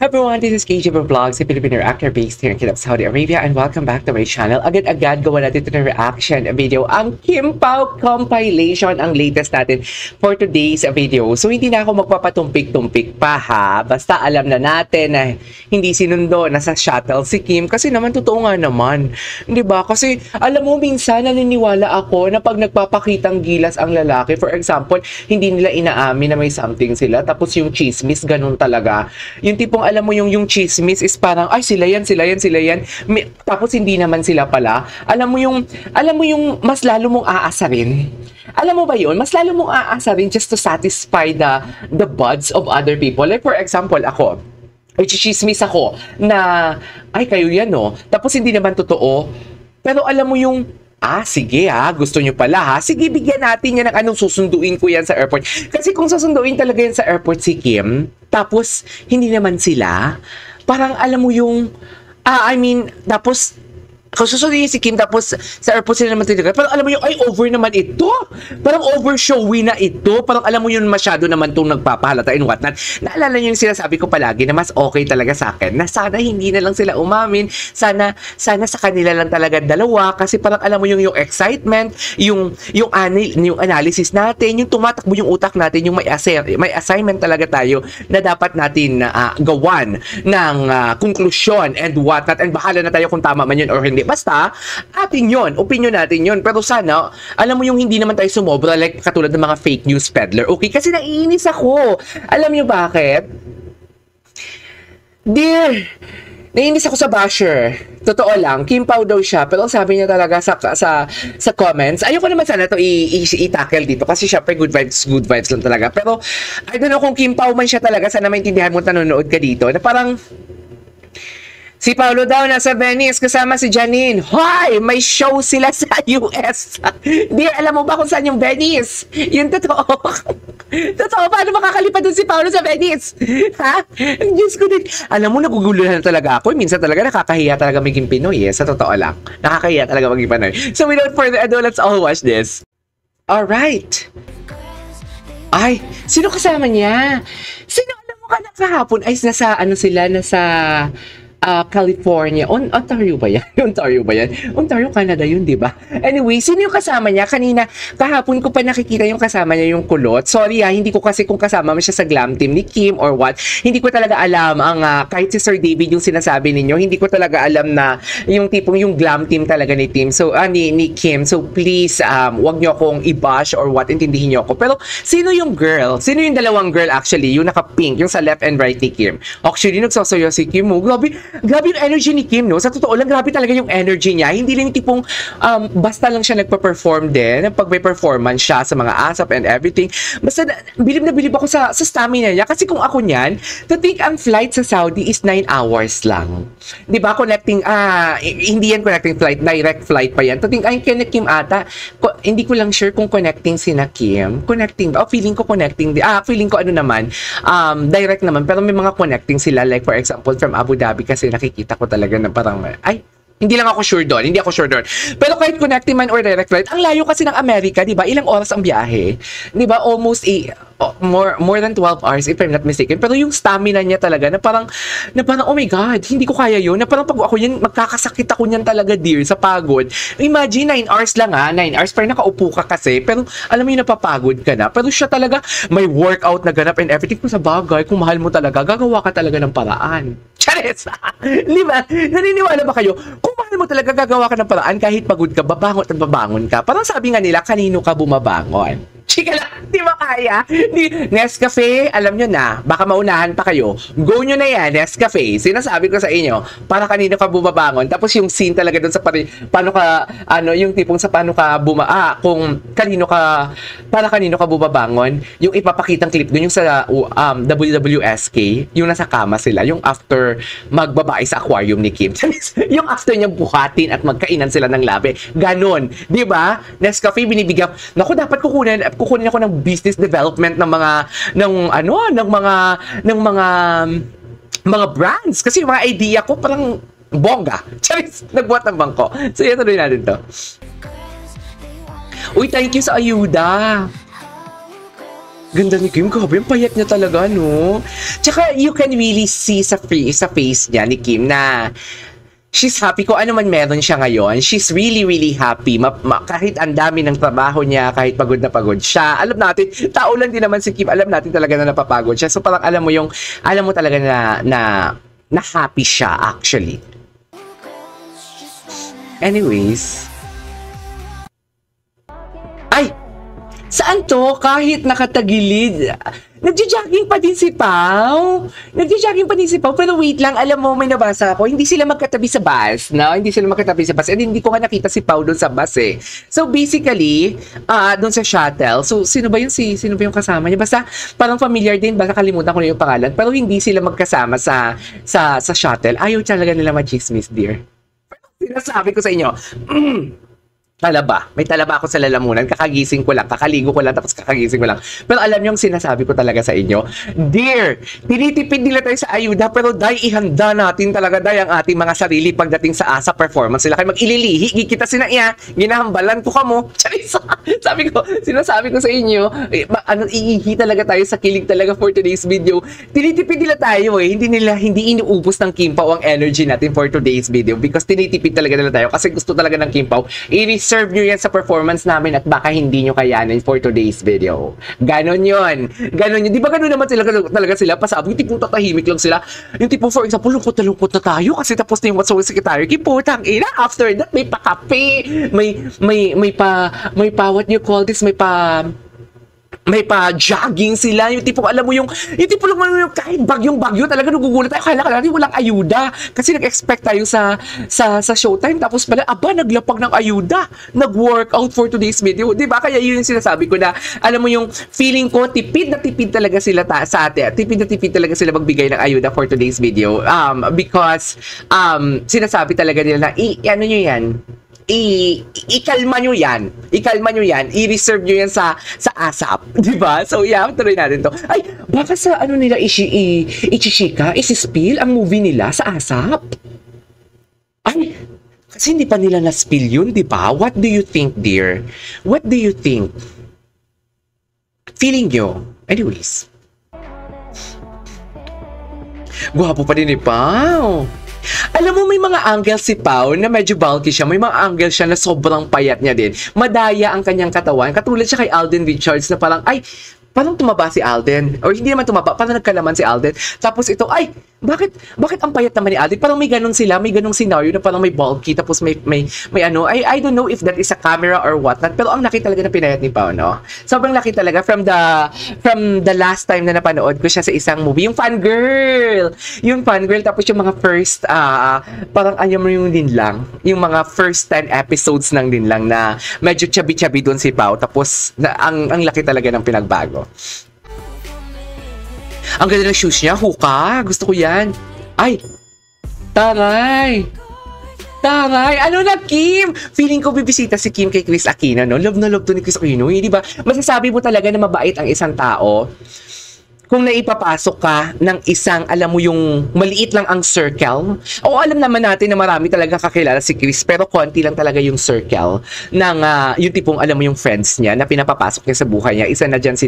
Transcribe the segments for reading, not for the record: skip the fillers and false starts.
Hi everyone, this is KJ Vlogs, a Filipino actor based here in Kingdom, Saudi Arabia, and welcome back to my channel. Agad-agad gawa natin ito ng reaction video, ang Kim Pao compilation, ang latest natin for today's video. So hindi na ako magpapatumpik-tumpik pa ha, basta alam na natin na hindi sinundo, nasa shuttle si Kim, kasi naman totoo nga naman, di ba? Kasi alam mo, minsan naniniwala ako na pag nagpapakitang gilas ang lalaki, for example, hindi nila inaamin na may something sila, tapos yung chismis, ganun talaga. Yung tipong alam mo yung chismis is parang ay sila yan. Tapos hindi naman sila pala. Alam mo yung mas lalo mong aasarin. Alam mo ba yun? Mas lalo mong aasarin just to satisfy the buds of other people. Like for example, ako, chismis ako na ay kayo yan no. Tapos hindi naman totoo. Pero alam mo yung sige gusto nyo pala ha. Sige, bigyan natin yan ng anong susunduin ko yan sa airport. Kasi kung susunduin talaga yan sa airport si Kim, tapos hindi naman sila, parang alam mo yung, tapos, kung susunduin si Kim, tapos sa airport sila naman talaga, parang alam mo yung, ay, over naman ito. Parang over-showy na ito. Parang alam mo yung masyado naman itong nagpapahalata and whatnot. Naalala niyo yung sinasabi ko palagi na mas okay talaga sa akin, na sana hindi na lang sila umamin, sana sa kanila lang talaga dalawa, kasi parang alam mo yung excitement, yung analysis natin, yung tumatakbo yung utak natin, yung may assignment talaga tayo na dapat natin gawan ng konklusyon and whatnot, and bahala na tayo kung tama man yun or hindi. Basta, atin yun, opinion natin yun. Pero sana, alam mo yung hindi naman tayo sumobra like katulad ng mga fake news peddler. Okay? Kasi naiinis ako. Alam niyo bakit? Dear, naiinis ako sa basher. Totoo lang, Kim Pao daw siya. Pero sabi niya talaga sa comments, ayoko naman sana ito i-tackle dito. Kasi syempre good vibes lang talaga. Pero, I don't know kung Kim Pao man siya talaga, sana maintindihan mo nanonood ka dito. Na parang, si Paolo daw nasa Venice kasama si Janine. Hoy! May show sila sa US. Di, alam mo ba kung saan yung Venice? Yun totoo. Totoo, paano makakalipad dun si Paolo sa Venice? Ha? Diyos ko din. Alam mo, nagugulo na talaga ako. Minsan talaga nakakahiya talaga maging Pinoy eh. Sa totoo lang. Nakakahiya talaga maging Pinoy. So without further ado, let's all watch this. Alright. Ay, sino kasama niya? Sino alam mo ka na kahapon? Ay, nasa California. Ontario ba yan? Ontario, Canada yun, di ba? Anyway, sino yung kasama niya? Kanina, kahapon ko pa nakikita yung kasama niya yung kulot. Sorry hindi ko kasi kung kasama mo siya sa glam team ni Kim or what. Hindi ko talaga alam kahit si Sir David yung sinasabi ninyo, hindi ko talaga alam na yung tipong yung glam team talaga ni Kim. So, ni Kim. So, please, wag niyo akong i-bash or what, intindihin niyo ako. Pero, sino yung girl? Sino yung dalawang girl actually? Yung naka-pink, yung sa left and right ni Kim. Actually, nagsasayaw si Kim. Grabe yung energy ni Kim, no? Sa totoo lang, grabe talaga yung energy niya. Hindi lang yung tipong basta lang siya nagpa-perform din. Pag may performance siya sa mga ASAP and everything. Basta bilib na bilib ako sa stamina niya. Kasi kung ako niyan, to think ang flight sa Saudi is 9 hours lang. Di ba? Connecting, hindi yan connecting flight, direct flight pa yan. To think, ay, kina Kim ata, hindi ko lang sure kung connecting sina Kim. Connecting ba? Feeling ko connecting. Feeling ko direct naman. Pero may mga connecting sila. Like for example, from Abu Dhabi kasi nakikita ko talaga na parang, ay, hindi ako sure doon. Pero kahit connecting man or direct flight, ang layo kasi ng Amerika, di ba? Ilang oras ang biyahe? Di ba? Almost more than 12 hours if I'm not mistaken. Pero yung stamina niya talaga na parang oh my God, hindi ko kaya yun. Na parang pag ako yan, magkakasakit ako niyan talaga, dear, sa pagod. Imagine, 9 hours lang 9 hours, pero nakaupo ka kasi. Pero alam mo yung napapagod ka na. Pero siya talaga, may workout na ganap and everything. Kung sa bagay, kung mahal mo talaga, gagawa ka talaga ng paraan. Charis! Di ba? Naniniwala ba kayo? Kung mahal mo talaga, gagawa ka ng paraan kahit pagod ka, babangon at babangon ka. Parang sabi nga nila, kanino ka bumabangon? Chika lang, di ba kaya? Nescafe, alam nyo na, baka maunahan pa kayo. Go nyo na yan, Nescafe. Sinasabi ko sa inyo, para kanino ka bumabangon. Tapos yung scene talaga dun sa paano ka, yung tipong sa paano ka kung para kanino ka bumabangon, yung ipapakitang clip dun, yung sa WWSK, yung nasa kama sila, yung after magbabae sa aquarium ni Kim. Yung after niya buhatin at magkainan sila ng labi. Ganon, di ba? Nescafe, binibigyan, naku, dapat kukunin ako ng business development ng mga brands kasi yung mga idea ko parang Bongga! Charis! Nagbuhat ng bangko. So, yan, tuloy natin to. Uy, thank you sa ayuda. Ganda ni Kim. Grabe, yung payat niya talaga, no? Tsaka, you can really see sa face niya ni Kim na she's happy kung ano man meron siya ngayon. She's really, really happy. Kahit ang dami ng trabaho niya, kahit pagod na pagod siya. Alam natin, tao lang din naman si Kim. Alam natin talaga na napapagod siya. So, parang alam mo talaga na happy siya, actually. Anyways. Ay! Saan to? Kahit nakatagilid. Nagja-jogging pa din si Pao. Pero wait lang, alam mo, may nabasa ako. Hindi sila magkatabi sa bus, no? Hindi sila magkatabi sa bus. And hindi ko nga nakita si Pao doon sa bus eh. So basically, doon sa shuttle. So sino ba yung kasama niya? Basta parang familiar din, basta kalimutan ko na yung pangalan. Pero hindi sila magkasama sa shuttle. Ayaw talaga nila machismis, dear. Sinasabi ko sa inyo, talaba. May talaba ako sa lalamunan. Kakagising ko lang. Kakaligo ko lang. Tapos kakagising ko lang. Pero alam niyo yung sinasabi ko talaga sa inyo. Dear, tinitipid nila tayo sa ayuda. Pero dahil ihanda natin talaga dahil ang ating mga sarili pagdating sa ASA performance. Sila kayo mag-ililihi. Kita sinaiya. Ginahambalan ko kamo. Sinasabi ko sa inyo. Iihi talaga tayo sa kilig talaga for today's video. Tinitipid nila tayo eh. Hindi inuubos ng Kimpaw ang energy natin for today's video. Because tinitipid talaga nila tayo. Kasi gusto talaga ng Kimpaw. Serve nyo yan sa performance namin at baka hindi nyo kayanin for today's video. Ganon yun. Di ba ganon naman talaga sila? Pasabi, yung tipong tatahimik lang sila. Yung tipong, for example, lungkot na tayo kasi tapos na yung What's Wrong with Secretary. Kiputang ina. After that, may pakape. May what you call this? May pa-jogging sila, yung tipong alam mo yung kahit bagyong-bagyo talaga nagugulat tayo, kala natin walang ayuda kasi nag-expect tayo sa showtime tapos pala, naglapag ng ayuda, nag-workout for today's video, di ba? Kaya yun yung sinasabi ko na, alam mo yung feeling ko, tipid na tipid talaga sila sa atin, tipid na tipid talaga sila magbigay ng ayuda for today's video, because sinasabi talaga nila na, ano nyo yan, ikalma nyo yan, i-reserve nyo yan sa ASAP, di ba? So yeah, tuloy natin to. Ay, baka sa ano nila ichichika, isi-spill ang movie nila sa ASAP? Ay, kasi hindi pa nila na-spill yun, di ba? What do you think, dear? What do you think? Feeling nyo? Anyways. Gwapo pa din ni Pao. Alam mo, may mga angles si Pao na medyo bulky siya. May mga angles siya na sobrang payat niya din. Madaya ang kanyang katawan. Katulad siya kay Alden Richards na parang, parang tumaba si Alden. Or hindi naman tumaba, parang nagkalaman si Alden. Tapos ito, bakit ang payat naman ni Alden? Parang may ganun scenario na parang may bulky, tapos may ano, I don't know if that is a camera or whatnot, pero ang laki talaga na pinayat ni Pao, no? Sobrang laki talaga from the last time na napanood ko siya sa isang movie, yung Fangirl, tapos yung mga first, parang mo yung linlang, yung mga first 10 episodes ng linlang na medyo chubby doon si Pao, tapos ang laki talaga ng pinagbago. Ang ganda ng shoes niya, Hoka. Gusto ko yan. Ay! Taray! Ano na, Kim? Feeling ko bibisita si Kim kay Chris Aquino, no? Love na love to ni Chris Aquino, di ba? Masasabi mo talaga na mabait ang isang tao kung naipapasok ka ng isang, alam mo yung maliit lang ang circle. O alam naman natin na marami talaga kakilala si Chris, pero konti lang talaga yung circle ng yung tipong alam mo yung friends niya na pinapapasok niya sa buhay niya. Isa na dyan si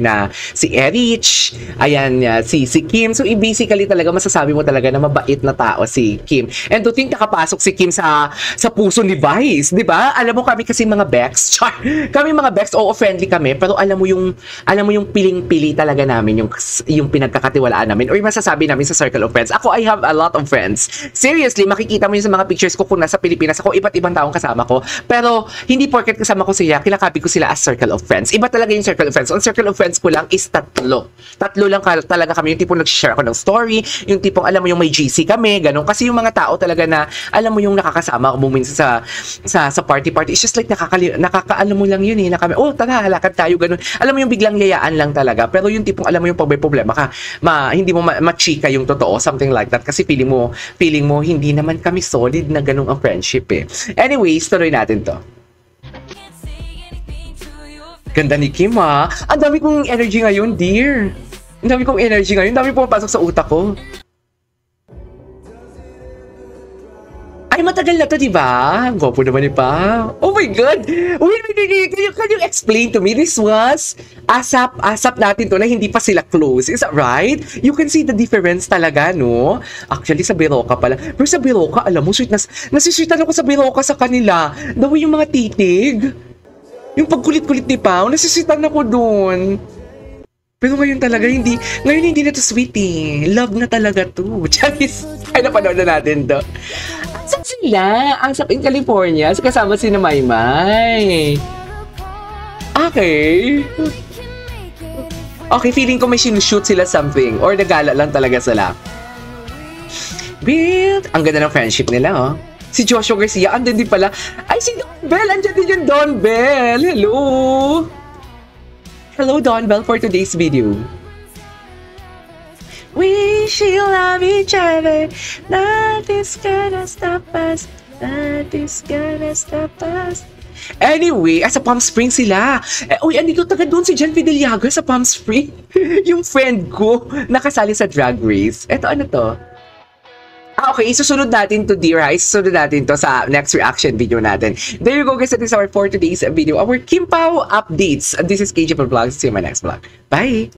Erich, ayan, si Kim. So basically talaga masasabi mo talaga na mabait na tao si Kim. And to think nakapasok si Kim sa puso ni Vice, di ba? Alam mo kami kasi mga Bex, kami mga Bex, oo, friendly kami, pero alam mo yung piling-pili talaga namin yung pinagkakatiwalaan namin or masasabi namin sa circle of friends. Ako, I have a lot of friends. Seriously, makikita mo yun sa mga pictures ko kung nasa Pilipinas ako, iba't ibang taong kasama ko. Pero, hindi porket kasama ko siya, kinakabi ko sila as circle of friends. Iba talaga yung circle of friends. Ang circle of friends ko lang is tatlo. Tatlo lang talaga kami. Yung tipong nag-share ako ng story, yung tipong alam mo yung may GC kami, ganun. Kasi yung mga tao talaga na, alam mo yung nakakasama ko minsan sa party. It's just like nakakaalam mo lang yun eh, na kami, tara, halakad tayo, ganun. Alam mo yung biglang yayaan lang talaga. Pero yung tipong alam mo yung pag may problema ka, hindi mo machika yung totoo, something like that. Kasi feeling mo, hindi naman kami solid na ganung ang friendship eh. Anyways, tuloy natin to. Ganda ni Kim ha. Ang dami kong energy ngayon, dear. Ang dami kong energy ngayon. Ang dami pumapasok sa utak ko. Ay, matagal na to, di ba? Gwapo naman ni Pa. Oh my God! Wait. Can you explain to me? This was asap natin to na hindi pa sila close. Is that right? You can see the difference talaga, no? Actually, sa Biroka pala. Pero sa Biroka, alam mo, nasisweetan ako sa Biroka sa kanila. The way yung mga titig. Yung pagkulit-kulit ni Pao, nasisweetan ako dun. Pero ngayon talaga, hindi na to sweet eh. Love na talaga to. Charis, ay napanood na natin to. Saan sila? Asap in California. Kasama si na Maymay. Okay. Okay, feeling ko may sinushoot sila something. Or nagala lang talaga sila. Build. Ang ganda ng friendship nila, oh. Si Joshua Garcia, andun din pala. Ay, si Don Bell. Andyan din yung Don Bell. Hello. Hello, Don Bell, for today's video. We shall love each other. Nothing's gonna stop us. Nothing's gonna stop us. Anyway, sa Palm Springs sila. Uy, andito taga doon si Jan Fideliaga sa Palm Springs. Yung friend ko, nakasali sa Drag Race. Eto, ano to? Okay, isusunod natin to, dear. Isusunod natin to sa next reaction video natin. There you go, guys. That is our for today's video. Our Kim Pao updates. This is KJ Vlogs. See you in my next vlog. Bye!